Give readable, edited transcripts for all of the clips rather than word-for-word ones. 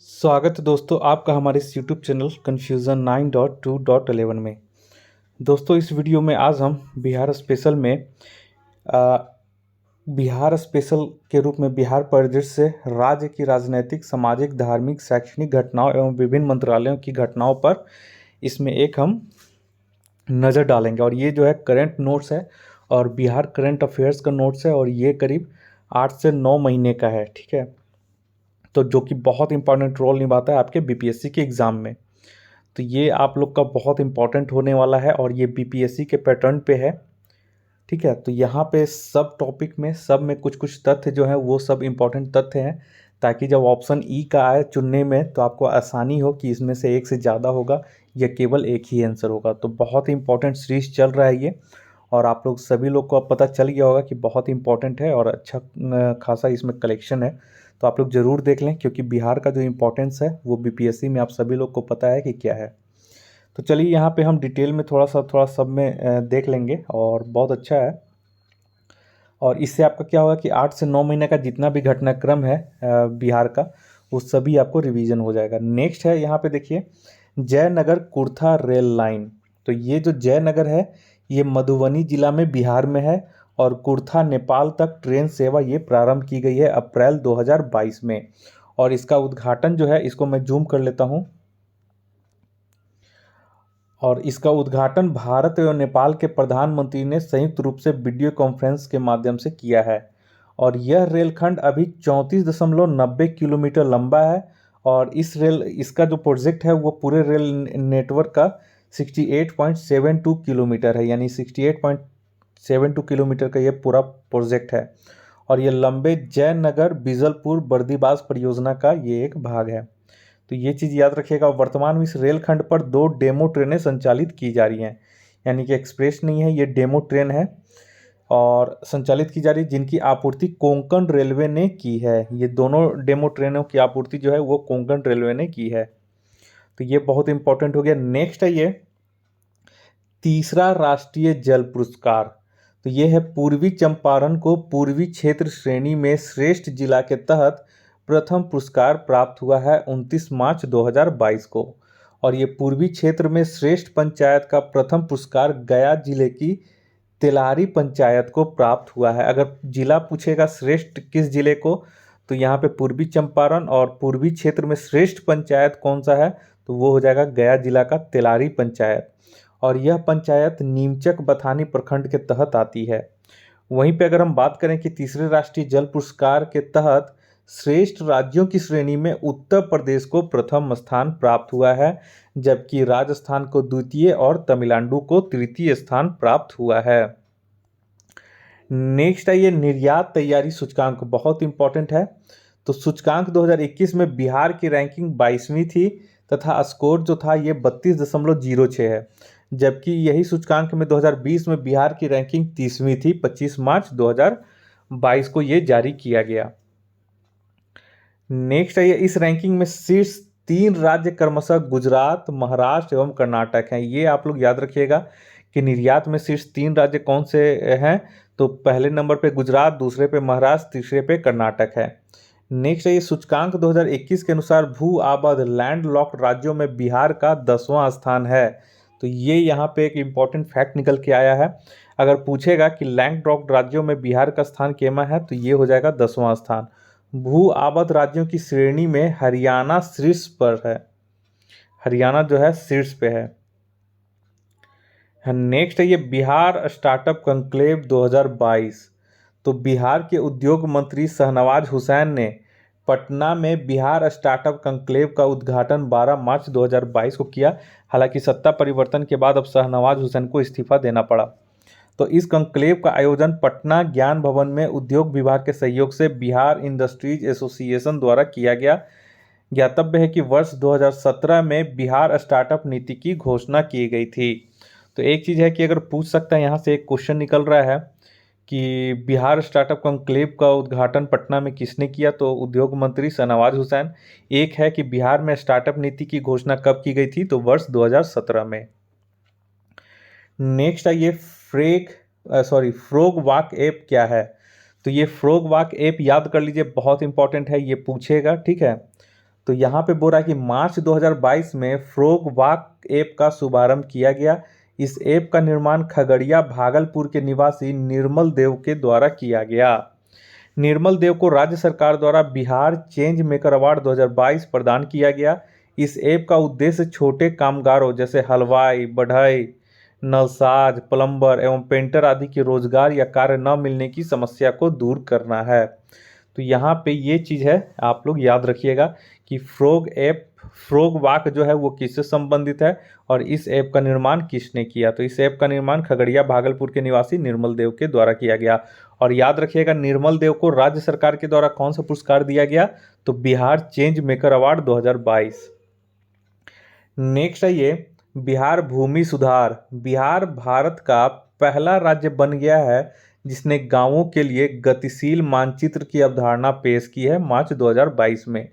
स्वागत है दोस्तों आपका हमारे इस यूट्यूब चैनल कन्फ्यूज़न 9.2.11 में। दोस्तों इस वीडियो में आज हम बिहार स्पेशल में आ, बिहार स्पेशल के रूप में बिहार परिदृश्य से राज्य की राजनीतिक, सामाजिक, धार्मिक, शैक्षणिक घटनाओं एवं विभिन्न मंत्रालयों की घटनाओं पर इसमें एक हम नज़र डालेंगे। और ये जो है करंट नोट्स है और बिहार करंट अफेयर्स का नोट्स है और ये करीब 8 से 9 महीने का है, ठीक है। तो जो कि बहुत इंपॉर्टेंट रोल निभाता है आपके बीपीएससी के एग्ज़ाम में। तो ये आप लोग का बहुत इंपॉर्टेंट होने वाला है और ये बीपीएससी के पैटर्न पे है, ठीक है। तो यहाँ पे सब टॉपिक में सब में कुछ कुछ तथ्य जो है वो सब इंपॉर्टेंट तथ्य हैं, ताकि जब ऑप्शन ई का आए चुनने में तो आपको आसानी हो कि इसमें से एक से ज़्यादा होगा या केवल एक ही आंसर होगा। तो बहुत ही इंपॉर्टेंट सीरीज चल रहा है ये, और आप लोग सभी लोग को अब पता चल गया होगा कि बहुत इंपॉर्टेंट है और अच्छा खासा इसमें कलेक्शन है। तो आप लोग ज़रूर देख लें, क्योंकि बिहार का जो इम्पोर्टेंस है वो बीपीएससी में आप सभी लोग को पता है कि क्या है। तो चलिए यहाँ पे हम डिटेल में थोड़ा सब में देख लेंगे और बहुत अच्छा है। और इससे आपका क्या होगा कि 8 से 9 महीने का जितना भी घटनाक्रम है बिहार का, वो सभी आपको रिवीजन हो जाएगा। नेक्स्ट है यहाँ पे देखिए, जयनगर कुर्था रेल लाइन। तो ये जो जयनगर है ये मधुबनी जिला में बिहार में है, और कुर्था नेपाल तक ट्रेन सेवा ये प्रारंभ की गई है अप्रैल 2022 में। और इसका उद्घाटन जो है, इसको मैं जूम कर लेता हूँ, और इसका उद्घाटन भारत एवं नेपाल के प्रधानमंत्री ने संयुक्त रूप से वीडियो कॉन्फ्रेंस के माध्यम से किया है। और यह रेलखंड अभी 34.90 किलोमीटर लंबा है, और इसका जो प्रोजेक्ट है वो पूरे रेल नेटवर्क का 68.72 किलोमीटर है, यानी 68.72 किलोमीटर का ये पूरा प्रोजेक्ट है। और ये लंबे जयनगर बिजलपुर बर्दीबास परियोजना का ये एक भाग है। तो ये चीज़ याद रखिएगा। वर्तमान में इस रेलखंड पर 2 डेमो ट्रेनें संचालित की जा रही हैं, यानी कि एक्सप्रेस नहीं है, ये डेमो ट्रेन है और संचालित की जा रही है, जिनकी आपूर्ति कोंकण रेलवे ने की है। ये दोनों डेमो ट्रेनों की आपूर्ति जो है वो कोंकण रेलवे ने की है। तो ये बहुत इंपॉर्टेंट हो गया। नेक्स्ट है ये तीसरा राष्ट्रीय जल पुरस्कार। तो ये है पूर्वी चंपारण को पूर्वी क्षेत्र श्रेणी में श्रेष्ठ जिला के तहत प्रथम पुरस्कार प्राप्त हुआ है 29 मार्च 2022 को। और ये पूर्वी क्षेत्र में श्रेष्ठ पंचायत का प्रथम पुरस्कार गया जिले की तेलारी पंचायत को प्राप्त हुआ है। अगर जिला पूछेगा श्रेष्ठ किस जिले को, तो यहाँ पे पूर्वी चंपारण, और पूर्वी क्षेत्र में श्रेष्ठ पंचायत कौन सा है, तो वो हो जाएगा गया जिला का तेलारी पंचायत। और यह पंचायत नीमचक बथानी प्रखंड के तहत आती है। वहीं पे अगर हम बात करें कि तीसरे राष्ट्रीय जल पुरस्कार के तहत श्रेष्ठ राज्यों की श्रेणी में उत्तर प्रदेश को प्रथम स्थान प्राप्त हुआ है, जबकि राजस्थान को द्वितीय और तमिलनाडु को तृतीय स्थान प्राप्त हुआ है। नेक्स्ट है ये निर्यात तैयारी सूचकांक, बहुत इंपॉर्टेंट है। तो सूचकांक 2021 में बिहार की रैंकिंग 22वीं थी तथा स्कोर जो था ये 32.06 है, जबकि यही सूचकांक में 2020 में बिहार की रैंकिंग 30वीं थी। 25 मार्च 2022 को ये जारी किया गया। नेक्स्ट है ये इस रैंकिंग में शीर्ष 3 राज्य क्रमशः गुजरात, महाराष्ट्र एवं कर्नाटक हैं। ये आप लोग याद रखिएगा कि निर्यात में शीर्ष 3 राज्य कौन से हैं। तो पहले नंबर पे गुजरात, दूसरे पे महाराष्ट्र, तीसरे पे कर्नाटक है। नेक्स्ट है ये सूचकांक 2021 के अनुसार भू आबाद लैंड लॉक्ड राज्यों में बिहार का 10वां स्थान है। तो ये यहाँ पे एक इम्पॉर्टेंट फैक्ट निकल के आया है। अगर पूछेगा कि लैंड लॉक्ड राज्यों में बिहार का स्थान केमा है, तो ये हो जाएगा 10वां स्थान। भू आबाद राज्यों की श्रेणी में हरियाणा शीर्ष पर है, हरियाणा जो है शीर्ष पे है। नेक्स्ट है ये बिहार स्टार्टअप कंक्लेव 2022। तो बिहार के उद्योग मंत्री शहनवाज हुसैन ने पटना में बिहार स्टार्टअप कंक्लेव का उद्घाटन 12 मार्च 2022 को किया। हालांकि सत्ता परिवर्तन के बाद अब शहनवाज हुसैन को इस्तीफा देना पड़ा। तो इस कंक्लेव का आयोजन पटना ज्ञान भवन में उद्योग विभाग के सहयोग से बिहार इंडस्ट्रीज एसोसिएशन द्वारा किया गया। ज्ञातव्य है कि वर्ष 2017 में बिहार स्टार्टअप नीति की घोषणा की गई थी। तो एक चीज़ है कि अगर पूछ सकता है, यहाँ से एक क्वेश्चन निकल रहा है कि बिहार स्टार्टअप कंक्लेव का उद्घाटन पटना में किसने किया, तो उद्योग मंत्री शहनवाज हुसैन। एक है कि बिहार में स्टार्टअप नीति की घोषणा कब की गई थी, तो वर्ष 2017 में। नेक्स्ट है ये फ्रॉग वॉक ऐप क्या है। तो ये फ्रॉग वॉक ऐप याद कर लीजिए, बहुत इंपॉर्टेंट है, ये पूछेगा, ठीक है। तो यहाँ पे बोल रहा है कि मार्च 2022 में फ्रोग वाक ऐप का शुभारंभ किया गया। इस ऐप का निर्माण खगड़िया भागलपुर के निवासी निर्मल देव के द्वारा किया गया। निर्मल देव को राज्य सरकार द्वारा बिहार चेंज मेकर अवार्ड 2022 प्रदान किया गया। इस ऐप का उद्देश्य छोटे कामगारों जैसे हलवाई, बढ़ई, नलसाज, प्लम्बर एवं पेंटर आदि के रोजगार या कार्य न मिलने की समस्या को दूर करना है। तो यहाँ पे ये चीज़ है, आप लोग याद रखिएगा कि फ्रोग वाक जो है वो किससे संबंधित है और इस ऐप का निर्माण किसने किया। तो इस ऐप का निर्माण खगड़िया भागलपुर के निवासी निर्मल देव के द्वारा किया गया। और याद रखिएगा, निर्मल देव को राज्य सरकार के द्वारा कौन सा पुरस्कार दिया गया, तो Bihar change maker award 2022। Next है ये बिहार भूमि सुधार। बिहार भारत का पहला राज्य बन गया है जिसने गांवों के लिए गतिशील मानचित्र की अवधारणा पेश की है मार्च 2022 में।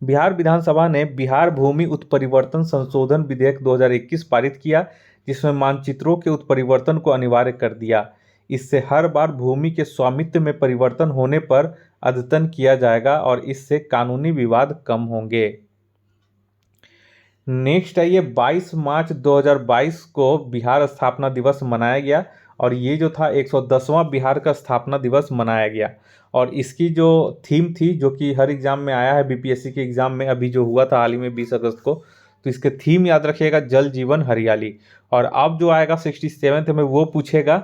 बिहार विधानसभा ने बिहार भूमि उत्परिवर्तन संशोधन विधेयक 2021 पारित किया, जिसमें मानचित्रों के उत्परिवर्तन को अनिवार्य कर दिया। इससे हर बार भूमि के स्वामित्व में परिवर्तन होने पर अद्यतन किया जाएगा और इससे कानूनी विवाद कम होंगे। नेक्स्ट है ये 22 मार्च 2022 को बिहार स्थापना दिवस मनाया गया और ये जो था 110वां बिहार का स्थापना दिवस मनाया गया। और इसकी जो थीम थी, जो कि हर एग्जाम में आया है, बीपीएससी के एग्जाम में अभी जो हुआ था हाल ही में 20 अगस्त को, तो इसके थीम याद रखिएगा, जल जीवन हरियाली। और अब जो आएगा 67th में वो पूछेगा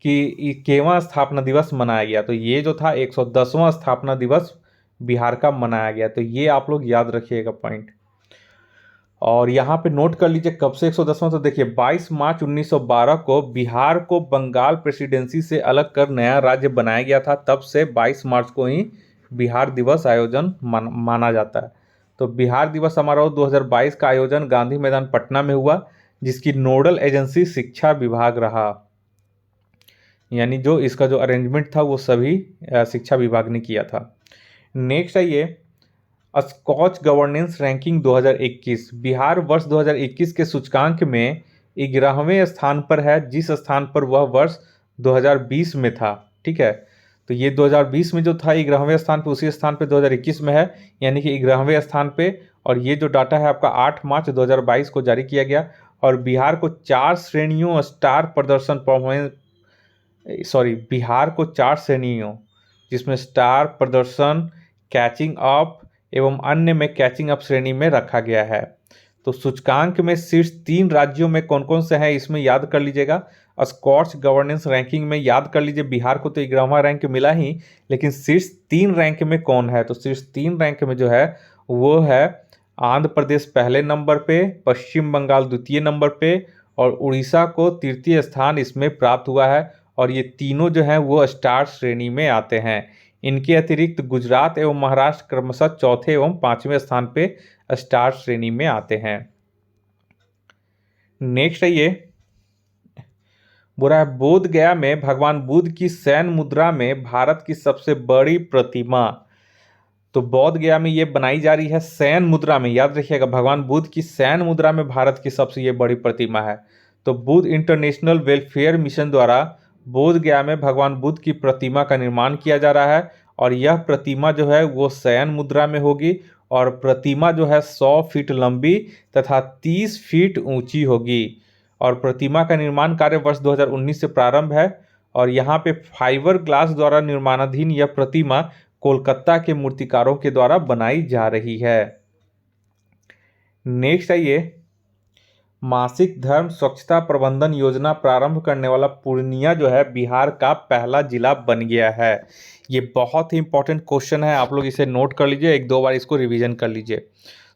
कि केवां स्थापना दिवस मनाया गया, तो ये जो था 110वां स्थापना दिवस बिहार का मनाया गया। तो ये आप लोग याद रखिएगा पॉइंट। और यहाँ पे नोट कर लीजिए कब से 110वां, तो देखिए 22 मार्च 1912 को बिहार को बंगाल प्रेसिडेंसी से अलग कर नया राज्य बनाया गया था। तब से 22 मार्च को ही बिहार दिवस आयोजन माना जाता है। तो बिहार दिवस समारोह 2022 का आयोजन गांधी मैदान पटना में हुआ, जिसकी नोडल एजेंसी शिक्षा विभाग रहा। यानी जो इसका जो अरेंजमेंट था वो सभी शिक्षा विभाग ने किया था। नेक्स्ट है ये स्कॉच गवर्नेंस रैंकिंग 2021। बिहार वर्ष 2021 के सूचकांक में 11वें स्थान पर है, जिस स्थान पर वह वर्ष 2020 में था। ठीक है, तो ये 2020 में जो था 11वें स्थान पे, उसी स्थान पे 2021 में है, यानी कि 11वें स्थान पे। और ये जो डाटा है आपका 8 मार्च 2022 को जारी किया गया। और बिहार को 4 श्रेणियों स्टार प्रदर्शन परफॉर्मेंस, बिहार को 4 श्रेणियों, जिसमें स्टार प्रदर्शन, कैचिंग अप एवं अन्य में कैचिंग अप श्रेणी में रखा गया है। तो सूचकांक में शीर्ष 3 राज्यों में कौन कौन से हैं, इसमें याद कर लीजिएगा। स्कॉच गवर्नेंस रैंकिंग में याद कर लीजिए, बिहार को तो 11वां रैंक मिला ही, लेकिन शीर्ष 3 रैंक में कौन है, तो शीर्ष 3 रैंक में जो है वो है आंध्र प्रदेश पहले नंबर पे, पश्चिम बंगाल द्वितीय नंबर पे और उड़ीसा को तृतीय स्थान इसमें प्राप्त हुआ है। और ये तीनों जो हैं वो स्टार श्रेणी में आते हैं। इनके अतिरिक्त गुजरात एवं महाराष्ट्र क्रमशः चौथे एवं 5वें स्थान पे स्टार श्रेणी में आते हैं। नेक्स्ट है ये बुरा है बोध गया में भगवान बुद्ध की शयन मुद्रा में भारत की सबसे बड़ी प्रतिमा। तो बोध गया में ये बनाई जा रही है शयन मुद्रा में, याद रखिएगा, भगवान बुद्ध की शयन मुद्रा में भारत की सबसे ये बड़ी प्रतिमा है। तो बुद्ध इंटरनेशनल वेलफेयर मिशन द्वारा बोध गया में भगवान बुद्ध की प्रतिमा का निर्माण किया जा रहा है। और यह प्रतिमा जो है वो शयन मुद्रा में होगी और प्रतिमा जो है 100 फीट लंबी तथा 30 फीट ऊंची होगी। और प्रतिमा का निर्माण कार्य वर्ष 2019 से प्रारंभ है। और यहाँ पे फाइबर ग्लास द्वारा निर्माणाधीन यह प्रतिमा कोलकाता के मूर्तिकारों के द्वारा बनाई जा रही है। नेक्स्ट है ये मासिक धर्म स्वच्छता प्रबंधन योजना प्रारंभ करने वाला पूर्णिया जो है बिहार का पहला जिला बन गया है। ये बहुत ही इंपॉर्टेंट क्वेश्चन है, आप लोग इसे नोट कर लीजिए, 1-2 बार इसको रिवीजन कर लीजिए।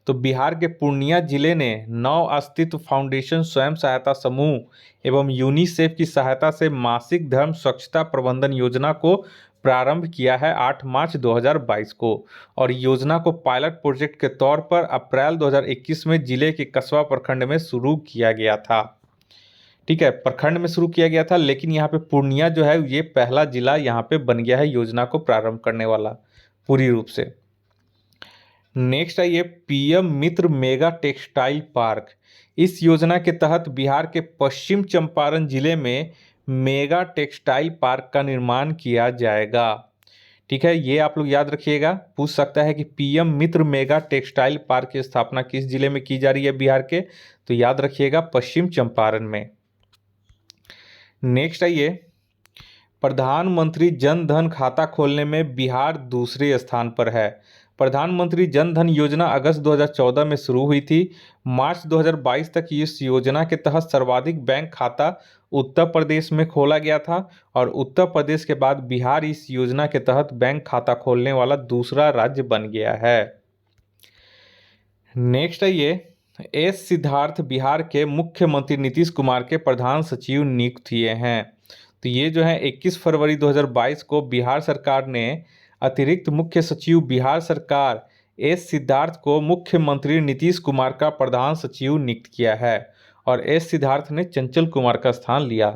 तो बिहार के पूर्णिया जिले ने नव अस्तित्व फाउंडेशन स्वयं सहायता समूह एवं यूनिसेफ की सहायता से मासिक धर्म स्वच्छता प्रबंधन योजना को प्रारंभ किया है 8 मार्च 2022 को। और योजना को पायलट प्रोजेक्ट के तौर पर अप्रैल 2021 में जिले के कसबा प्रखंड में शुरू किया गया था। ठीक है, प्रखंड में शुरू किया गया था, लेकिन यहाँ पे पूर्णिया जो है ये पहला जिला यहाँ पे बन गया है योजना को प्रारंभ करने वाला पूरी रूप से। नेक्स्ट है ये पीएम मित्र मेगा टेक्सटाइल पार्क। इस योजना के तहत बिहार के पश्चिम चंपारण जिले में मेगा टेक्सटाइल पार्क का निर्माण किया जाएगा। ठीक है, ये आप लोग याद रखिएगा। पूछ सकता है कि पीएम मित्र मेगा टेक्सटाइल पार्क की स्थापना किस जिले में की जा रही है बिहार के, तो याद रखिएगा पश्चिम चंपारण में। नेक्स्ट आइए, प्रधानमंत्री जन धन खाता खोलने में बिहार दूसरे स्थान पर है। प्रधानमंत्री जन धन योजना अगस्त 2014 में शुरू हुई थी। मार्च 2022 तक इस योजना के तहत सर्वाधिक बैंक खाता उत्तर प्रदेश में खोला गया था और उत्तर प्रदेश के बाद बिहार इस योजना के तहत बैंक खाता खोलने वाला दूसरा राज्य बन गया है। नेक्स्ट है ये, एस सिद्धार्थ बिहार के मुख्यमंत्री नीतीश कुमार के प्रधान सचिव नियुक्त किए हैं। तो ये जो है 21 फरवरी 2022 को बिहार सरकार ने अतिरिक्त मुख्य सचिव बिहार सरकार एस सिद्धार्थ को मुख्यमंत्री नीतीश कुमार का प्रधान सचिव नियुक्त किया है और एस सिद्धार्थ ने चंचल कुमार का स्थान लिया।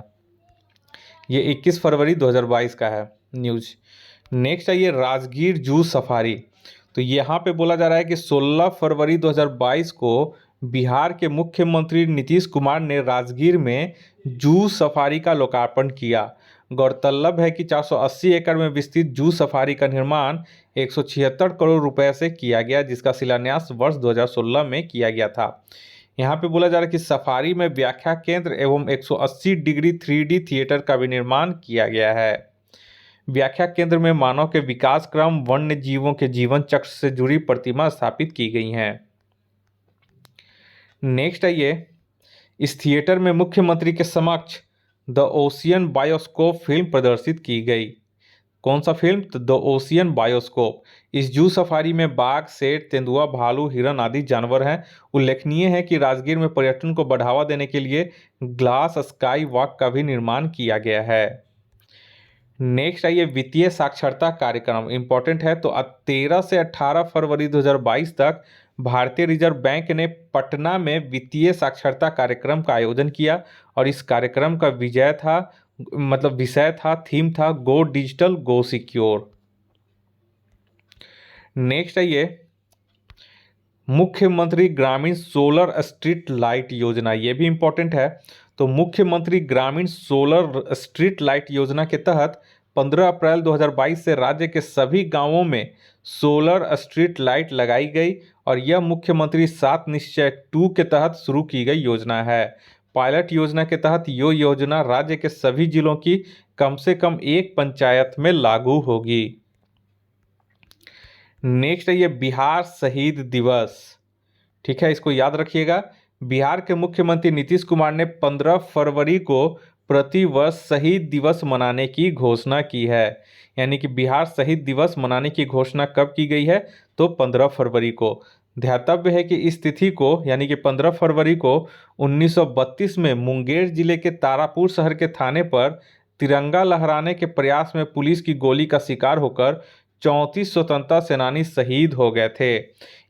ये 21 फरवरी 2022 का है न्यूज। नेक्स्ट है ये राजगीर जू सफारी। तो यहाँ पे बोला जा रहा है कि 16 फरवरी 2022 को बिहार के मुख्यमंत्री नीतीश कुमार ने राजगीर में जू सफारी का लोकार्पण किया। गौरतलब है कि 480 एकड़ में विस्तृत जू सफारी का निर्माण 176 करोड़ रुपए से किया गया, जिसका शिलान्यास वर्ष 2016 में किया गया था। यहाँ पे बोला जा रहा है कि सफारी में व्याख्या केंद्र एवं 180 डिग्री 3D थिएटर का भी निर्माण किया गया है। व्याख्या केंद्र में मानव के विकास क्रम, वन्य जीवों के जीवन चक्र से जुड़ी प्रतिमा स्थापित की गई हैं। नेक्स्ट है ये, इस थिएटर में मुख्यमंत्री के समक्ष द ओशियन बायोस्कोप फिल्म प्रदर्शित की गई। कौन सा फिल्म? तो द ओशियन बायोस्कोप। इस जू सफारी में बाघ, शेर, तेंदुआ, भालू, हिरन आदि जानवर हैं। उल्लेखनीय है कि राजगीर में पर्यटन को बढ़ावा देने के लिए ग्लास स्काई वॉक का भी निर्माण किया गया है। नेक्स्ट आइए, वित्तीय साक्षरता कार्यक्रम इंपॉर्टेंट है। तो 13 से 18 फरवरी 2022 तक भारतीय रिजर्व बैंक ने पटना में वित्तीय साक्षरता कार्यक्रम का आयोजन किया और इस कार्यक्रम का विषय था थीम था गो डिजिटल गो सिक्योर। नेक्स्ट है ये, मुख्यमंत्री ग्रामीण सोलर स्ट्रीट लाइट योजना, ये भी इंपॉर्टेंट है। तो मुख्यमंत्री ग्रामीण सोलर स्ट्रीट लाइट योजना के तहत 15 अप्रैल 2022 से राज्य के सभी गांवों में सोलर स्ट्रीट लाइट लगाई गई और यह मुख्यमंत्री 7 निश्चय 2 के तहत शुरू की गई योजना है। पायलट योजना के तहत यह योजना राज्य के सभी जिलों की कम से कम एक पंचायत में लागू होगी। नेक्स्ट है ये बिहार शहीद दिवस। ठीक है, इसको याद रखिएगा। बिहार के मुख्यमंत्री नीतीश कुमार ने 15 फरवरी को प्रतिवर्ष शहीद दिवस मनाने की घोषणा की है। यानी कि बिहार शहीद दिवस मनाने की घोषणा कब की गई है? तो 15 फरवरी को। ध्यातव्य है कि इस तिथि को यानी कि 15 फरवरी को 1932 में मुंगेर जिले के तारापुर शहर के थाने पर तिरंगा लहराने के प्रयास में पुलिस की गोली का शिकार होकर 34 स्वतंत्रता सेनानी शहीद हो गए थे।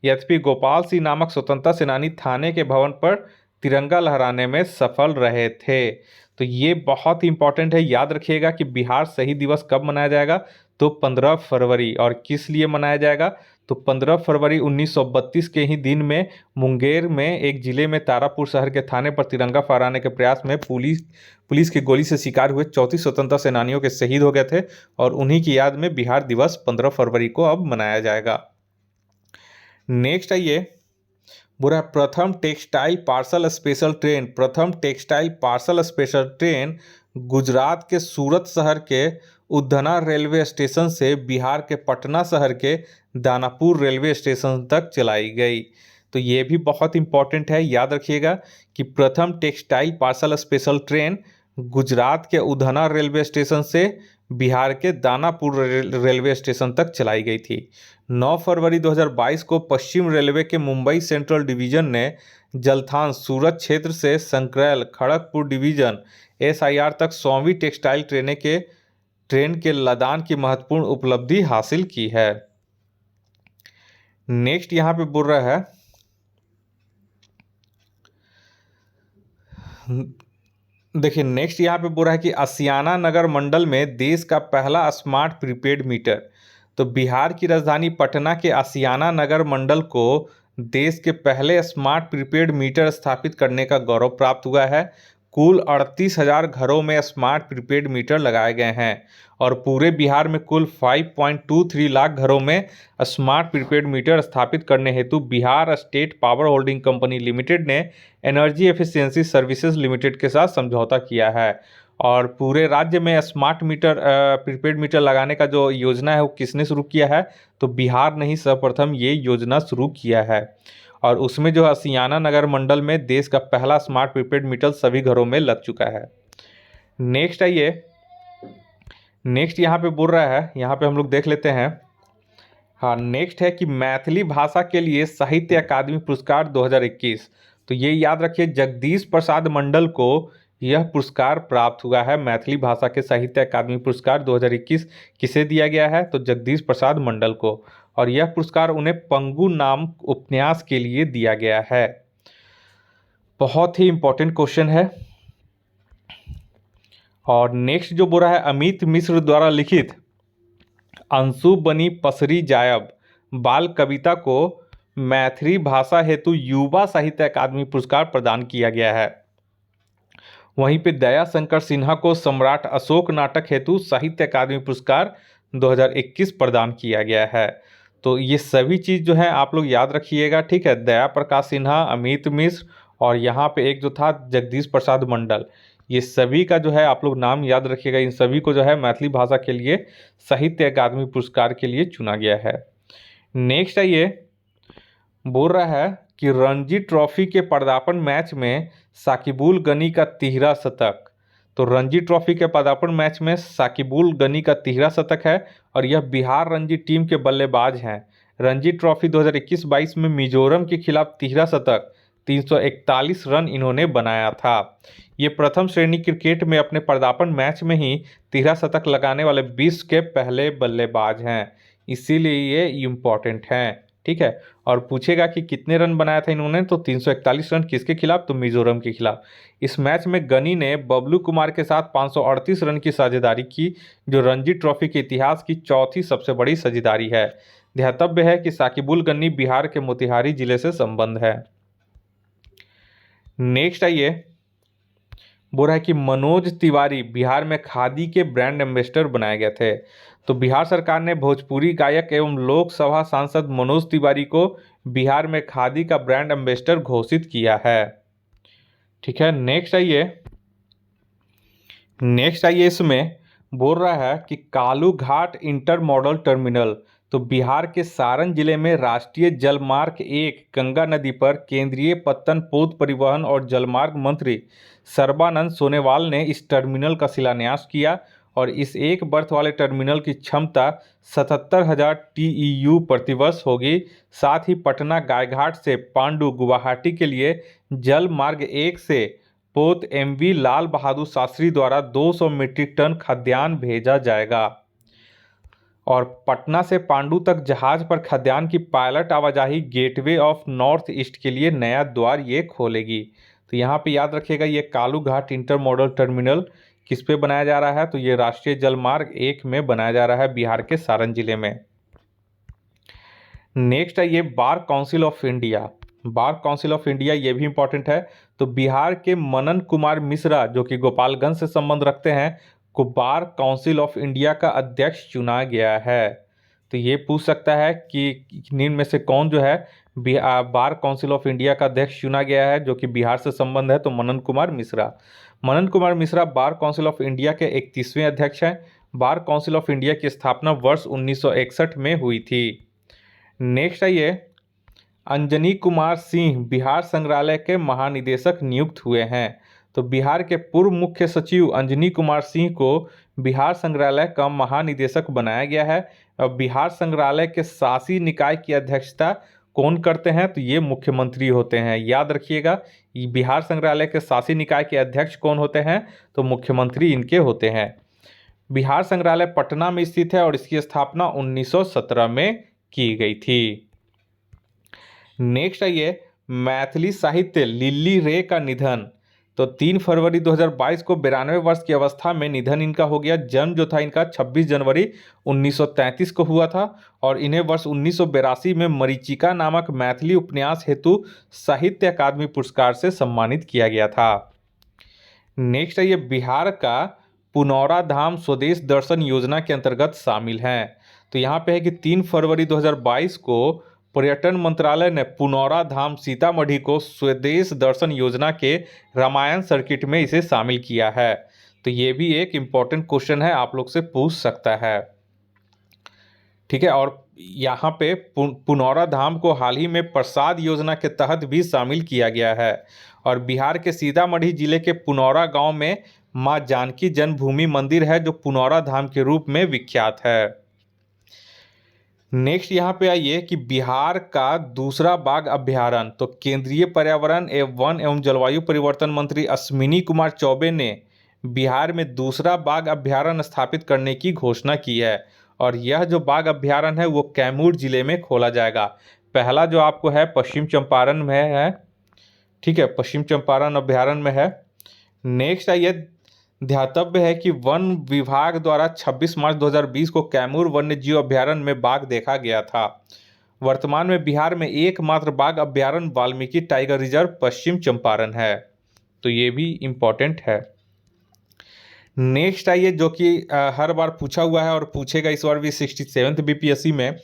एसपी गोपाल सिंह नामक स्वतंत्रता सेनानी थाने के भवन पर तिरंगा लहराने में सफल रहे थे। तो ये बहुत इंपॉर्टेंट है, याद रखिएगा कि बिहार शहीद दिवस कब मनाया जाएगा? तो 15 फरवरी। और किस लिए मनाया जाएगा? तो 15 फरवरी 1932 के ही दिन में मुंगेर में एक जिले में तारापुर शहर के थाने पर तिरंगा फहराने के प्रयास में पुलिस की गोली से शिकार हुए 34 स्वतंत्रता सेनानियों के शहीद हो गए थे और उन्हीं की याद में बिहार दिवस 15 फरवरी को अब मनाया जाएगा। नेक्स्ट आइए, बुरा प्रथम टेक्सटाइल पार्सल स्पेशल ट्रेन। प्रथम textile parcel special train Gujarat के सूरत शहर के उधना रेलवे स्टेशन से बिहार के पटना शहर के दानापुर रेलवे स्टेशन तक चलाई गई। तो ये भी बहुत इंपॉर्टेंट है, याद रखिएगा कि प्रथम textile parcel special train Gujarat के उधना रेलवे स्टेशन से बिहार के दानापुर रेलवे स्टेशन तक चलाई गई थी। 9 फरवरी 2022 को पश्चिम रेलवे के मुंबई सेंट्रल डिवीजन ने जलथान सूरत क्षेत्र से संक्रैल खड़गपुर डिवीजन SIR तक 100वीं टेक्सटाइल ट्रेन के लदान की महत्वपूर्ण उपलब्धि हासिल की है। नेक्स्ट यहाँ पे बोल रहा है, देखिए नेक्स्ट यहाँ पे बोल रहा है कि आसियाना नगर मंडल में देश का पहला स्मार्ट प्रीपेड मीटर। तो बिहार की राजधानी पटना के आसियाना नगर मंडल को देश के पहले स्मार्ट प्रीपेड मीटर स्थापित करने का गौरव प्राप्त हुआ है। कुल 38,000 घरों में स्मार्ट प्रीपेड मीटर लगाए गए हैं और पूरे बिहार में कुल 5.23 लाख घरों में स्मार्ट प्रीपेड मीटर स्थापित करने हेतु Bihar state power holding company limited ने एनर्जी एफिशिएंसी सर्विसेज लिमिटेड के साथ समझौता किया है। और पूरे राज्य में स्मार्ट मीटर प्रीपेड मीटर लगाने का जो योजना है वो किसने शुरू किया है? तो बिहार ने ही सर्वप्रथम ये योजना शुरू किया है। और उसमें जो हसियाना नगर मंडल में देश का पहला स्मार्ट प्रीपेड मीटर सभी घरों में लग चुका है। नेक्स्ट आइए, नेक्स्ट यहाँ पे बोल रहा है, यहाँ पे हम लोग देख लेते हैं। हाँ, नेक्स्ट है कि मैथिली भाषा के लिए साहित्य अकादमी पुरस्कार 2021। तो ये याद रखिए, जगदीश प्रसाद मंडल को यह पुरस्कार प्राप्त हुआ है। मैथिली भाषा के साहित्य अकादमी पुरस्कार 2021 किसे दिया गया है? तो जगदीश प्रसाद मंडल को। और यह पुरस्कार उन्हें पंगु नाम उपन्यास के लिए दिया गया है। बहुत ही इंपॉर्टेंट क्वेश्चन है। और नेक्स्ट जो बोल रहा है, अमित मिश्र द्वारा लिखित अंशु बनी पसरी जायब बाल कविता को मैथिली भाषा हेतु युवा साहित्य अकादमी पुरस्कार प्रदान किया गया है। वहीं पे दया शंकर सिन्हा को सम्राट अशोक नाटक हेतु साहित्य अकादमी पुरस्कार 2021 प्रदान किया गया है। तो ये सभी चीज़ जो है आप लोग याद रखिएगा, ठीक है। दया प्रकाश सिन्हा, अमित मिश्र और यहाँ पे एक जो था जगदीश प्रसाद मंडल, ये सभी का जो है आप लोग नाम याद रखिएगा। इन सभी को जो है मैथिली भाषा के लिए साहित्य अकादमी पुरस्कार के लिए चुना गया है। नेक्स्ट आइए, बोल रहा है कि रणजी ट्रॉफी के पदार्पण मैच में साकिबुल गनी का तिहरा शतक। तो रणजी ट्रॉफी के पदार्पण मैच में साकिबुल गनी का तिहरा शतक है और यह बिहार रणजी टीम के बल्लेबाज हैं। रणजी ट्रॉफी 2021-22 में मिजोरम के खिलाफ तिहरा शतक 341 रन इन्होंने बनाया था। ये प्रथम श्रेणी क्रिकेट में अपने पदार्पण मैच में ही तिहरा शतक लगाने वाले विश्व के पहले बल्लेबाज हैं, इसीलिए ये इम्पॉर्टेंट हैं, ठीक है। और पूछेगा कि कितने रन बनाया था इन्होंने, तो 341 रन। किसके खिलाफ? तो मिजोरम के खिलाफ। इस मैच में गनी ने बबलू कुमार के साथ 538 रन की साझेदारी की, जो रणजी ट्रॉफी के इतिहास की चौथी सबसे बड़ी साझेदारी है। ध्यातव्य है कि साकिबुल गनी बिहार के मोतिहारी जिले से संबंध है। नेक्स्ट आइए, बोल रहा है कि मनोज तिवारी बिहार में खादी के ब्रांड एम्बेसडर बनाए गए थे। तो बिहार सरकार ने भोजपुरी गायक एवं लोकसभा सांसद मनोज तिवारी को बिहार में खादी का ब्रांड एम्बेसडर घोषित किया है, ठीक है। नेक्स्ट आइए इसमें बोल रहा है कि कालू घाट इंटर मॉडल टर्मिनल। तो बिहार के सारण जिले में राष्ट्रीय जलमार्ग 1 गंगा नदी पर केंद्रीय पत्तन पोत परिवहन और जलमार्ग मंत्री सर्बानंद सोनोवाल ने इस टर्मिनल का शिलान्यास किया और इस एक बर्थ वाले टर्मिनल की क्षमता 77,000 TEU प्रतिवर्ष होगी। साथ ही पटना गायघाट से पांडु गुवाहाटी के लिए जल मार्ग 1 से पोत MV लाल बहादुर शास्त्री द्वारा 200 मीट्रिक टन खाद्यान्न भेजा जाएगा। और पटना से पांडु तक जहाज पर खाद्यान्न की पायलट आवाजाही गेटवे ऑफ नॉर्थ ईस्ट के लिए नया द्वार ये खोलेगी। तो यहाँ पे याद रखिएगा, ये कालू घाट इंटर मॉडल टर्मिनल किस पे बनाया जा रहा है? तो ये राष्ट्रीय जलमार्ग 1 में बनाया जा रहा है बिहार के सारण जिले में। नेक्स्ट है ये बार council of India. Bar council of India ये भी इंपॉर्टेंट है। तो बिहार के मनन कुमार मिश्रा, जो कि गोपालगंज से संबंध रखते हैं, को बार काउंसिल ऑफ इंडिया का अध्यक्ष चुना गया है। तो ये पूछ सकता है कि निम्न में से कौन जो है बार काउंसिल ऑफ इंडिया का अध्यक्ष चुना गया है, जो कि बिहार से संबंध है? तो Manan Kumar Mishra. Manan Kumar Mishra bar council of India के 31वें अध्यक्ष हैं। बार काउंसिल ऑफ इंडिया की स्थापना वर्ष 1961 में हुई थी। नेक्स्ट आइए, अंजनी कुमार सिंह बिहार संग्रहालय के महानिदेशक नियुक्त हुए हैं। तो बिहार के पूर्व मुख्य सचिव अंजनी कुमार सिंह को बिहार संग्रहालय का महानिदेशक बनाया गया है। और बिहार संग्रहालय के शासी निकाय की अध्यक्षता कौन करते हैं? तो ये मुख्यमंत्री होते हैं। याद रखिएगा, बिहार संग्रहालय के शासी निकाय के अध्यक्ष कौन होते हैं? तो मुख्यमंत्री इनके होते हैं। बिहार संग्रहालय पटना में स्थित है और इसकी स्थापना 1917 में की गई थी। नेक्स्ट आइए, मैथिली साहित्य लिल्ली रे का निधन। तो 3 फरवरी 2022 को 92 वर्ष की अवस्था में निधन इनका हो गया। जन्म जो था इनका 26 जनवरी 1933 को हुआ था और इन्हें वर्ष 1982 में मरीचिका नामक मैथिली उपन्यास हेतु साहित्य अकादमी पुरस्कार से सम्मानित किया गया था। नेक्स्ट है ये बिहार का पुनौरा धाम स्वदेश दर्शन योजना के अंतर्गत शामिल हैं। तो यहाँ पे है कि 3 फरवरी 2022 को पर्यटन मंत्रालय ने पुनौरा धाम सीतामढ़ी को स्वदेश दर्शन योजना के रामायण सर्किट में इसे शामिल किया है। तो ये भी एक इम्पॉर्टेंट क्वेश्चन है, आप लोग से पूछ सकता है। ठीक है, और यहाँ पे पुनौरा धाम को हाल ही में प्रसाद योजना के तहत भी शामिल किया गया है। और बिहार के सीतामढ़ी जिले के पुनौरा गांव में मां जानकी जन्मभूमि मंदिर है, जो पुनौरा धाम के रूप में विख्यात है। नेक्स्ट यहाँ पे आइए कि बिहार का दूसरा बाघ अभ्यारण्य। तो केंद्रीय पर्यावरण एवं वन एवं जलवायु परिवर्तन मंत्री अश्विनी कुमार चौबे ने बिहार में दूसरा बाघ अभ्यारण्य स्थापित करने की घोषणा की है। और यह जो बाघ अभ्यारण्य है वो कैमूर जिले में खोला जाएगा। पहला जो आपको है पश्चिम चंपारण में है, ठीक है, पश्चिम चंपारण अभ्यारण्य में है। नेक्स्ट है ये ध्यातव्य है कि वन विभाग द्वारा 26 मार्च 2020 को कैमूर वन्यजीव अभ्यारण्य में बाघ देखा गया था। वर्तमान में बिहार में एकमात्र बाघ अभ्यारण्य वाल्मीकि टाइगर रिजर्व पश्चिम चंपारण है। तो ये भी इम्पोर्टेंट है। नेक्स्ट आइए, जो कि हर बार पूछा हुआ है और पूछेगा इस बार भी 67th बीपीएससी में।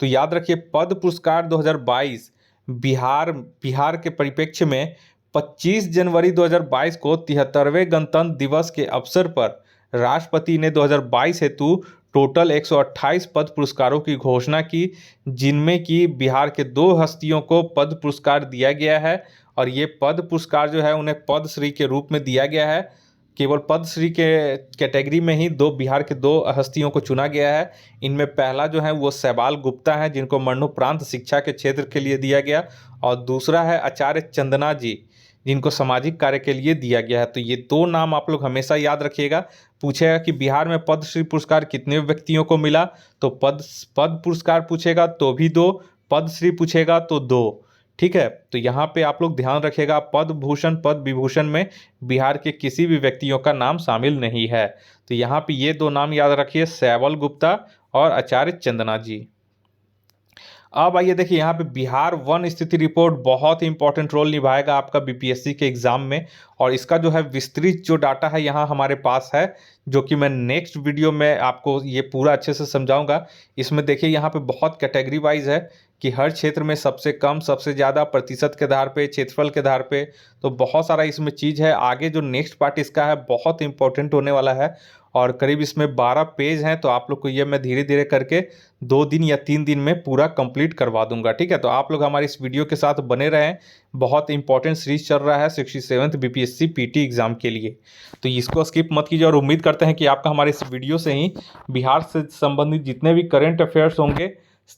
तो याद रखिए, पद्म पुरस्कार 2022 बिहार के परिप्रेक्ष्य में 25 जनवरी 2022 को 73वें गणतंत्र दिवस के अवसर पर राष्ट्रपति ने 2022 हेतु टोटल 128 पद्म पुरस्कारों की घोषणा की, जिनमें कि बिहार के 2 हस्तियों को पद्म पुरस्कार दिया गया है। और ये पद्म पुरस्कार जो है उन्हें पद्मश्री के रूप में दिया गया है। केवल पद्मश्री के कैटेगरी में ही बिहार के 2 हस्तियों को चुना गया है। इनमें पहला जो है वो शैवाल गुप्ता है, जिनको मरणोपरांत शिक्षा के क्षेत्र के लिए दिया गया। और दूसरा है आचार्य चंदना जी, जिनको सामाजिक कार्य के लिए दिया गया है। तो ये 2 नाम आप लोग हमेशा याद रखिएगा। पूछेगा कि बिहार में पद्मश्री पुरस्कार कितने व्यक्तियों को मिला, तो पद्म पुरस्कार पूछेगा तो भी 2, पद्मश्री पूछेगा तो 2। ठीक है, तो यहाँ पे आप लोग ध्यान रखिएगा, पद्म भूषण पद्म विभूषण में बिहार के किसी भी व्यक्तियों का नाम शामिल नहीं है। तो यहाँ पे ये 2 नाम याद रखिए, शैवाल गुप्ता और आचार्य चंदना जी। अब आइए देखिए, यहाँ पे बिहार वन स्थिति रिपोर्ट बहुत ही इंपॉर्टेंट रोल निभाएगा आपका बीपीएससी के एग्जाम में। और इसका जो है विस्तृत जो डाटा है यहाँ हमारे पास है, जो कि मैं नेक्स्ट वीडियो में आपको ये पूरा अच्छे से समझाऊंगा। इसमें देखिए यहाँ पे बहुत कैटेगरी वाइज है कि हर क्षेत्र में सबसे कम सबसे ज़्यादा प्रतिशत के आधार पे, क्षेत्रफल के आधार पे, तो बहुत सारा इसमें चीज़ है। आगे जो नेक्स्ट पार्ट इसका है बहुत इंपॉर्टेंट होने वाला है और करीब इसमें 12 पेज हैं। तो आप लोग को ये मैं धीरे धीरे करके 2 दिन या 3 दिन में पूरा कंप्लीट करवा दूंगा। ठीक है, तो आप लोग हमारे इस वीडियो के साथ बने रहें। बहुत इंपॉर्टेंट सीरीज चल रहा है 67th बीपीएससी पीटी एग्जाम के लिए, तो इसको स्किप मत कीजिए। और उम्मीद करते हैं कि आपका हमारे इस वीडियो से ही बिहार से संबंधित जितने भी करंट अफेयर्स होंगे,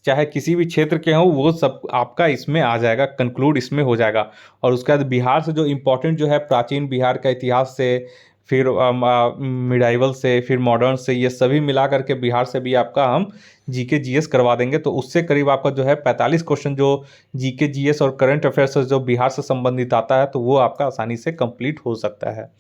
चाहे किसी भी क्षेत्र के हों, वो सब आपका इसमें आ जाएगा, कंक्लूड इसमें हो जाएगा। और उसके बाद बिहार से जो इम्पोर्टेंट जो है प्राचीन बिहार का इतिहास से, फिर मिडाइवल से, फिर मॉडर्न से, ये सभी मिला करके बिहार से भी आपका हम जीके जीएस करवा देंगे। तो उससे करीब आपका जो है 45 क्वेश्चन जो जीके जीएस और करंट अफेयर्स जो बिहार से संबंधित आता है, तो वो आपका आसानी से कंप्लीट हो सकता है।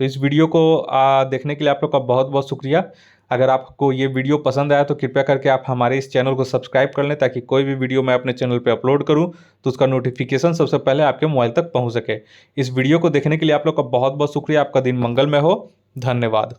तो इस वीडियो को देखने के लिए आप लोग का बहुत बहुत शुक्रिया। अगर आपको ये वीडियो पसंद आया तो कृपया करके आप हमारे इस चैनल को सब्सक्राइब कर लें, ताकि कोई भी वीडियो मैं अपने चैनल पे अपलोड करूं तो उसका नोटिफिकेशन सबसे पहले आपके मोबाइल तक पहुंच सके। इस वीडियो को देखने के लिए आप लोग का बहुत बहुत शुक्रिया। आपका दिन मंगलमय हो। धन्यवाद।